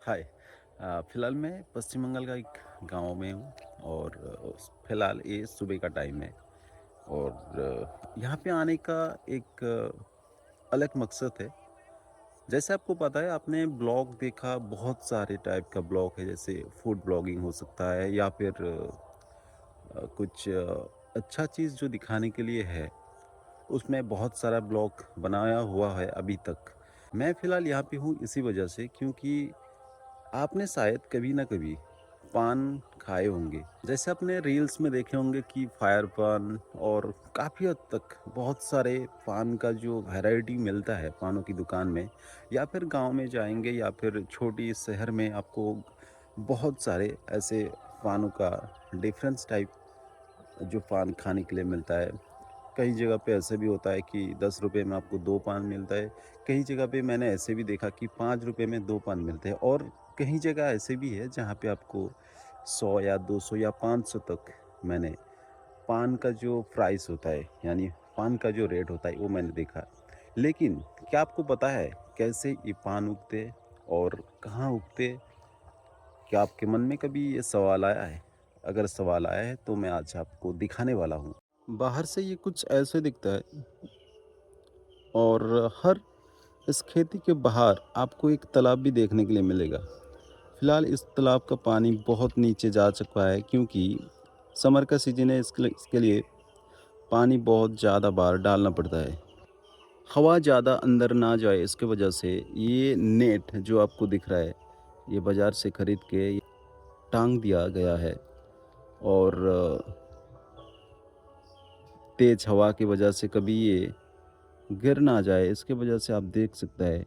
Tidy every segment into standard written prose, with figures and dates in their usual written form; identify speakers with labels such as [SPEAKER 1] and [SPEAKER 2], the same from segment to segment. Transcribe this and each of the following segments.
[SPEAKER 1] हाय। फ़िलहाल मैं पश्चिम बंगाल का एक गाँव में हूँ और फ़िलहाल ये सुबह का टाइम है और यहाँ पे आने का एक अलग मकसद है। जैसे आपको पता है आपने ब्लॉग देखा, बहुत सारे टाइप का ब्लॉग है, जैसे फूड ब्लॉगिंग हो सकता है या फिर कुछ अच्छा चीज़ जो दिखाने के लिए है, उसमें बहुत सारा ब्लॉग बनाया हुआ है अभी तक। मैं फ़िलहाल यहाँ पे हूँ इसी वजह से, क्योंकि आपने शायद कभी ना कभी पान खाए होंगे। जैसे आपने रील्स में देखे होंगे कि फायर पान और काफ़ी हद तक बहुत सारे पान का जो वैरायटी मिलता है पानों की दुकान में, या फिर गांव में जाएंगे या फिर छोटी शहर में आपको बहुत सारे ऐसे पानों का डिफरेंस टाइप जो पान खाने के लिए मिलता है। कई जगह पे ऐसे भी होता है कि 10 रुपए में आपको 2 पान मिलता है। कई जगह पे मैंने ऐसे भी देखा कि 5 रुपए में 2 पान मिलते हैं और कहीं जगह ऐसे भी है जहाँ पे आपको 100 या 200 या 500 तक मैंने पान का जो प्राइस होता है, यानी पान का जो रेट होता है, वो मैंने देखा। लेकिन क्या आपको पता है कैसे ये पान उगते और कहाँ उगते? क्या आपके मन में कभी ये सवाल आया है? अगर सवाल आया है तो मैं आज आपको दिखाने वाला हूँ। बाहर से ये कुछ ऐसे दिखता है और हर इस खेती के बाहर आपको एक तालाब भी देखने के लिए मिलेगा। फिलहाल इस तालाब का पानी बहुत नीचे जा चुका है, क्योंकि समर का सीजन है। इसके लिए पानी बहुत ज़्यादा बार डालना पड़ता है। हवा ज़्यादा अंदर ना जाए इसके वजह से ये नेट जो आपको दिख रहा है, ये बाज़ार से ख़रीद के टांग दिया गया है और तेज़ हवा की वजह से कभी ये गिर ना जाए, इसके वजह से आप देख सकते हैं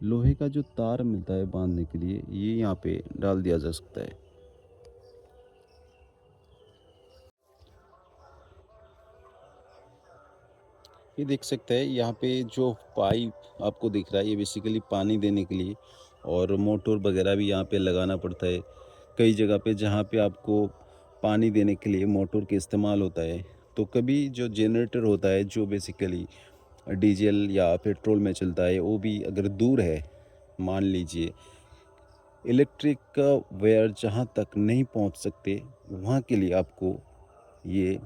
[SPEAKER 1] लोहे का जो तार मिलता है बांधने के लिए, ये यहाँ पे डाल दिया जा सकता है। ये देख सकते हैं यहाँ पे जो पाइप आपको दिख रहा है, ये बेसिकली पानी देने के लिए, और मोटर वगैरह भी यहाँ पे लगाना पड़ता है। कई जगह पे जहाँ पे आपको पानी देने के लिए मोटर का इस्तेमाल होता है, तो कभी जो जनरेटर होता है जो बेसिकली डीजल या पेट्रोल में चलता है, वो भी अगर दूर है, मान लीजिए इलेक्ट्रिक का वायर जहाँ तक नहीं पहुँच सकते, वहाँ के लिए आपको ये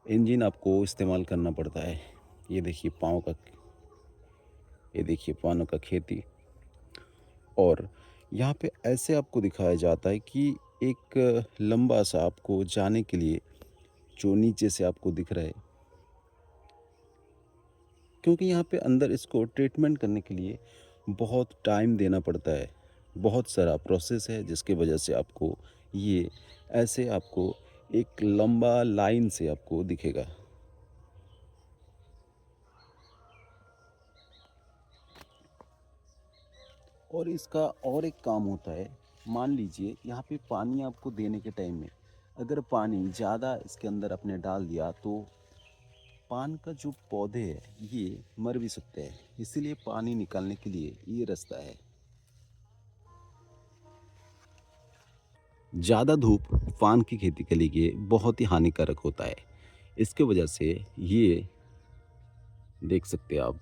[SPEAKER 1] इंजन आपको इस्तेमाल करना पड़ता है। ये देखिए ये देखिए पानों का खेती। और यहाँ पे ऐसे आपको दिखाया जाता है कि एक लंबा सा आपको जाने के लिए जो नीचे से आपको दिख रहा है, क्योंकि यहाँ पे अंदर इसको ट्रीटमेंट करने के लिए बहुत टाइम देना पड़ता है। बहुत सारा प्रोसेस है जिसकी वजह से आपको ये ऐसे आपको एक लंबा लाइन से आपको दिखेगा। और इसका और एक काम होता है। मान लीजिए यहाँ पे पानी आपको देने के टाइम में अगर पानी ज़्यादा इसके अंदर आपने डाल दिया, तो पान का जो पौधे हैं ये मर भी सकते हैं। इसीलिए पानी निकालने के लिए ये रास्ता है। ज़्यादा धूप पान की खेती के लिए बहुत ही हानिकारक होता है। इसके वजह से ये देख सकते हैं आप।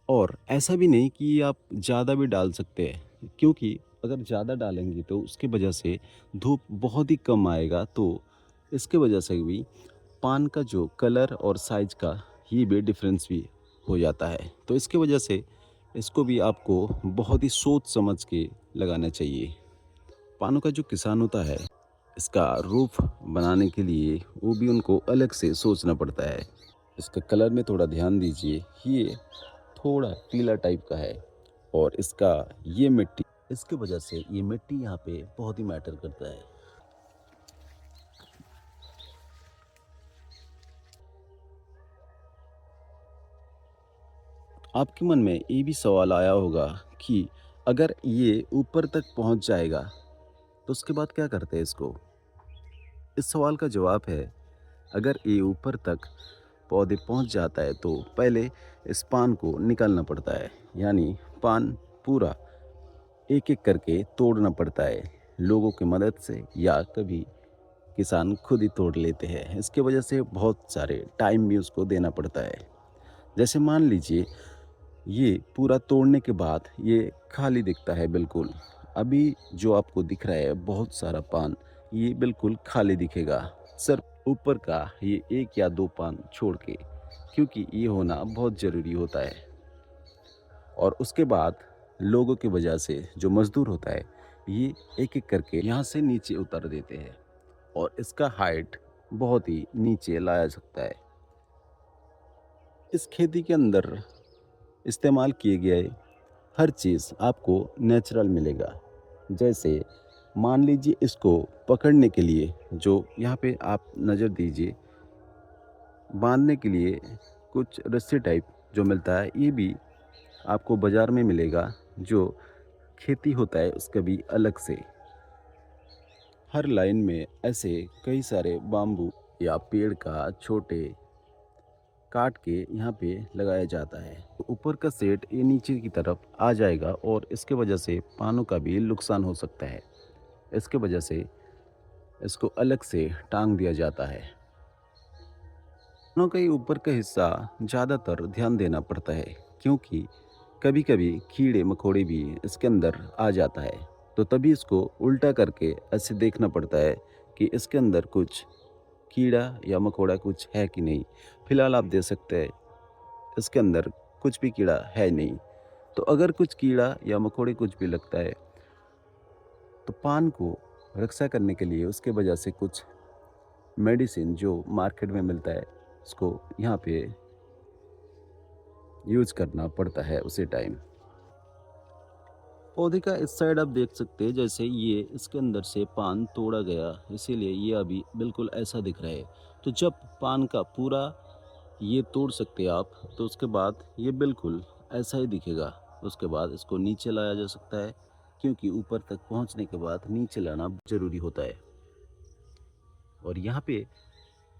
[SPEAKER 1] और ऐसा भी नहीं कि आप ज़्यादा भी डाल सकते हैं, क्योंकि अगर ज़्यादा डालेंगे तो उसकी वजह से धूप बहुत ही कम आएगा, तो इसके वजह से भी पान का जो कलर और साइज का ये भी डिफरेंस भी हो जाता है। तो इसकी वजह से इसको भी आपको बहुत ही सोच समझ के लगाना चाहिए। पानों का जो किसान होता है, इसका रूफ बनाने के लिए वो भी उनको अलग से सोचना पड़ता है। इसका कलर में थोड़ा ध्यान दीजिए, ये थोड़ा पीला टाइप का है। और इसका ये मिट्टी, इसके वजह से ये मिट्टी यहाँ पे बहुत ही मैटर करता है। आपके मन में ये भी सवाल आया होगा कि अगर ये ऊपर तक पहुँच जाएगा तो उसके बाद क्या करते हैं इसको? इस सवाल का जवाब है, अगर ये ऊपर तक पौधे पहुँच जाता है तो पहले इस पान को निकालना पड़ता है। यानी पान पूरा एक-एक करके तोड़ना पड़ता है, लोगों की मदद से, या कभी किसान खुद ही तोड़ लेते हैं। इसकी वजह से बहुत सारे टाइम भी उसको देना पड़ता है। जैसे मान लीजिए ये पूरा तोड़ने के बाद ये खाली दिखता है बिल्कुल। अभी जो आपको दिख रहा है बहुत सारा पान, ये बिल्कुल खाली दिखेगा। सिर्फ ऊपर का ये 1 या 2 पान छोड़ के, क्योंकि ये होना बहुत ज़रूरी होता है। और उसके बाद लोगों की वजह से जो मज़दूर होता है, ये एक-एक करके यहाँ से नीचे उतार देते हैं और इसका हाइट बहुत ही नीचे लाया सकता है। इस खेती के अंदर इस्तेमाल किए गए हर चीज़ आपको नेचुरल मिलेगा। जैसे मान लीजिए इसको पकड़ने के लिए जो यहाँ पे आप नज़र दीजिए, बाँधने के लिए कुछ रस्सी टाइप जो मिलता है, ये भी आपको बाज़ार में मिलेगा। जो खेती होता है उसका भी अलग से। हर लाइन में ऐसे कई सारे बाम्बू या पेड़ का छोटे काट के यहाँ पे लगाया जाता है। तो ऊपर का सेट ये नीचे की तरफ आ जाएगा और इसके वजह से पानों का भी नुकसान हो सकता है। इसके वजह से इसको अलग से टांग दिया जाता है। पानों का ये ऊपर का हिस्सा ज़्यादातर ध्यान देना पड़ता है, क्योंकि कभी कभी कीड़े मकोड़े भी इसके अंदर आ जाता है। तो तभी इसको उल्टा करके ऐसे देखना पड़ता है कि इसके अंदर कुछ कीड़ा या मकोड़ा कुछ है कि नहीं। फिलहाल आप देख सकते हैं इसके अंदर कुछ भी कीड़ा है नहीं। तो अगर कुछ कीड़ा या मकोड़े कुछ भी लगता है, तो पान को रक्षा करने के लिए उसके वजह से कुछ मेडिसिन जो मार्केट में मिलता है, उसको यहाँ पे यूज करना पड़ता है उसी टाइम। पौधे का इस साइड आप देख सकते हैं, जैसे ये इसके अंदर से पान तोड़ा गया, इसीलिए ये अभी बिल्कुल ऐसा दिख रहा है। तो जब पान का पूरा ये तोड़ सकते हैं आप, तो उसके बाद ये बिल्कुल ऐसा ही दिखेगा। उसके बाद इसको नीचे लाया जा सकता है, क्योंकि ऊपर तक पहुंचने के बाद नीचे लाना ज़रूरी होता है। और यहाँ पे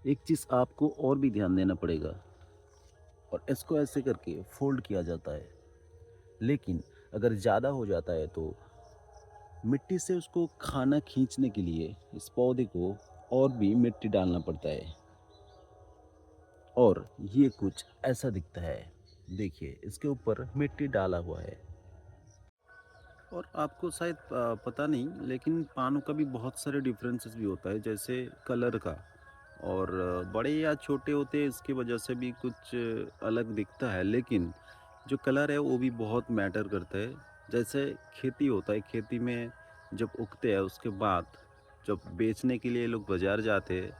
[SPEAKER 1] एक चीज़ आपको और भी ध्यान देना पड़ेगा, और इसको ऐसे करके फोल्ड किया जाता है। लेकिन अगर ज़्यादा हो जाता है तो मिट्टी से उसको खाना खींचने के लिए इस पौधे को और भी मिट्टी डालना पड़ता है। और ये कुछ ऐसा दिखता है, देखिए इसके ऊपर मिट्टी डाला हुआ है। और आपको शायद पता नहीं, लेकिन पानों का भी बहुत सारे डिफरेंसेस भी होता है, जैसे कलर का। और बड़े या छोटे होते हैं इसकी वजह से भी कुछ अलग दिखता है, लेकिन जो कलर है वो भी बहुत मैटर करता है। जैसे खेती होता है, खेती में जब उगते हैं उसके बाद जब बेचने के लिए लोग बाज़ार जाते हैं,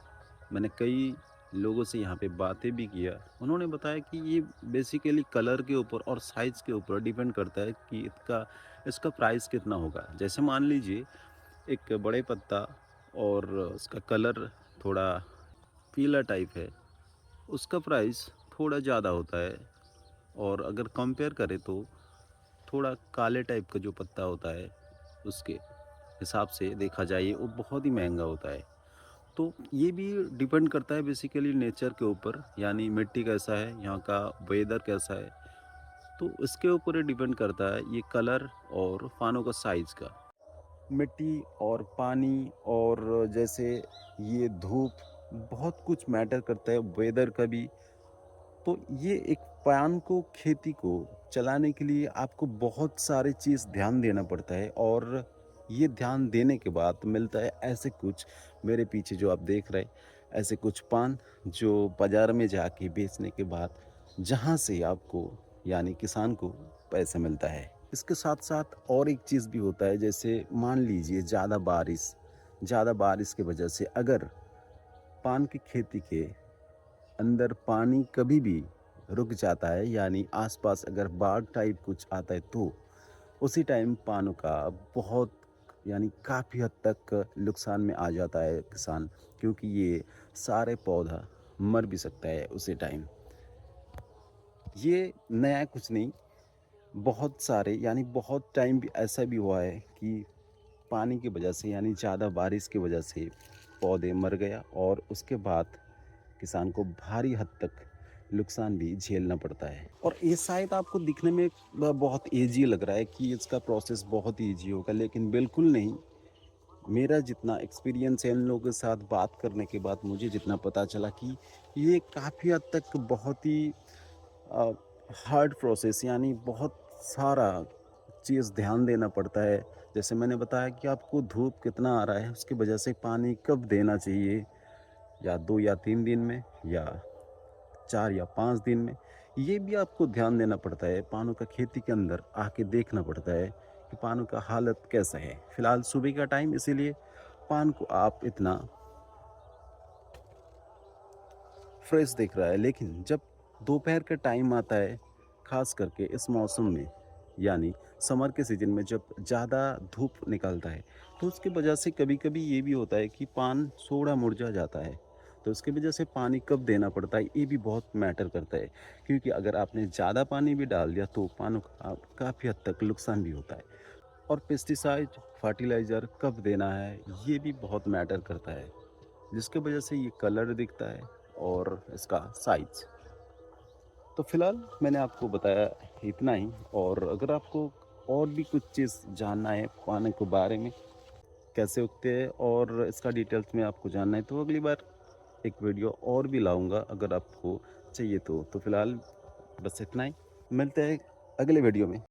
[SPEAKER 1] मैंने कई लोगों से यहाँ पे बातें भी किया। उन्होंने बताया कि ये बेसिकली कलर के ऊपर और साइज़ के ऊपर डिपेंड करता है कि इसका इसका प्राइस कितना होगा। जैसे मान लीजिए एक बड़े पत्ता और उसका कलर थोड़ा पीला टाइप है, उसका प्राइस थोड़ा ज़्यादा होता है। और अगर कंपेयर करें तो थोड़ा काले टाइप का जो पत्ता होता है, उसके हिसाब से देखा जाए वो बहुत ही महंगा होता है। तो ये भी डिपेंड करता है बेसिकली नेचर के ऊपर, यानी मिट्टी कैसा है, यहाँ का वेदर कैसा है। तो इसके ऊपर ही डिपेंड करता है ये कलर और पानों का साइज़ का। मिट्टी और पानी और जैसे ये धूप, बहुत कुछ मैटर करता है, वेदर का भी। तो ये एक पान को खेती को चलाने के लिए आपको बहुत सारे चीज़ ध्यान देना पड़ता है। और ये ध्यान देने के बाद मिलता है ऐसे कुछ, मेरे पीछे जो आप देख रहे हैं, ऐसे कुछ पान जो बाज़ार में जाके बेचने के बाद जहाँ से आपको यानी किसान को पैसा मिलता है। इसके साथ साथ और एक चीज़ भी होता है, जैसे मान लीजिए ज़्यादा बारिश की वजह से अगर पान की खेती के अंदर पानी कभी भी रुक जाता है, यानी आसपास अगर बाढ़ टाइप कुछ आता है, तो उसी टाइम पानों का बहुत यानी काफ़ी हद तक नुकसान में आ जाता है किसान, क्योंकि ये सारे पौधा मर भी सकता है उसी टाइम। ये नया कुछ नहीं, बहुत सारे यानी बहुत टाइम भी ऐसा भी हुआ है कि पानी की वजह से यानी ज़्यादा बारिश की वजह से पौधे मर गया, और उसके बाद किसान को भारी हद तक नुकसान भी झेलना पड़ता है। और ये शायद आपको दिखने में बहुत ईजी लग रहा है कि इसका प्रोसेस बहुत ईजी होगा, लेकिन बिल्कुल नहीं। मेरा जितना एक्सपीरियंस है इन लोगों के साथ बात करने के बाद मुझे जितना पता चला कि ये काफ़ी हद तक बहुत ही हार्ड प्रोसेस, यानी बहुत सारा चीज़ ध्यान देना पड़ता है। जैसे मैंने बताया कि आपको धूप कितना आ रहा है, उसकी वजह से पानी कब देना चाहिए, या 2 या 3 दिन में, या 4 या 5 दिन में, ये भी आपको ध्यान देना पड़ता है। पानी का खेती के अंदर आके देखना पड़ता है कि पानी का हालत कैसा है। फिलहाल सुबह का टाइम, इसीलिए पान को आप इतना फ्रेश दिख रहा है, लेकिन जब दोपहर का टाइम आता है, खास करके इस मौसम में, यानी समर के सीजन में जब ज़्यादा धूप निकलता है, तो उसकी वजह से कभी-कभी ये भी होता है कि पान थोड़ा मुरझा जाता है। तो उसकी वजह से पानी कब देना पड़ता है, ये भी बहुत मैटर करता है, क्योंकि अगर आपने ज़्यादा पानी भी डाल दिया तो पानों का काफ़ी हद तक नुकसान भी होता है। और पेस्टिसाइड, फर्टिलाइज़र कब देना है, ये भी बहुत मैटर करता है, जिसकी वजह से ये कलर दिखता है और इसका साइज़। तो फिलहाल मैंने आपको बताया इतना ही, और अगर आपको और भी कुछ चीज़ जानना है पानी के बारे में, कैसे उगते हैं और इसका डिटेल्स में आपको जानना है, तो अगली बार एक वीडियो और भी लाऊँगा अगर आपको चाहिए तो। तो फिलहाल बस इतना ही, मिलते हैं अगले वीडियो में।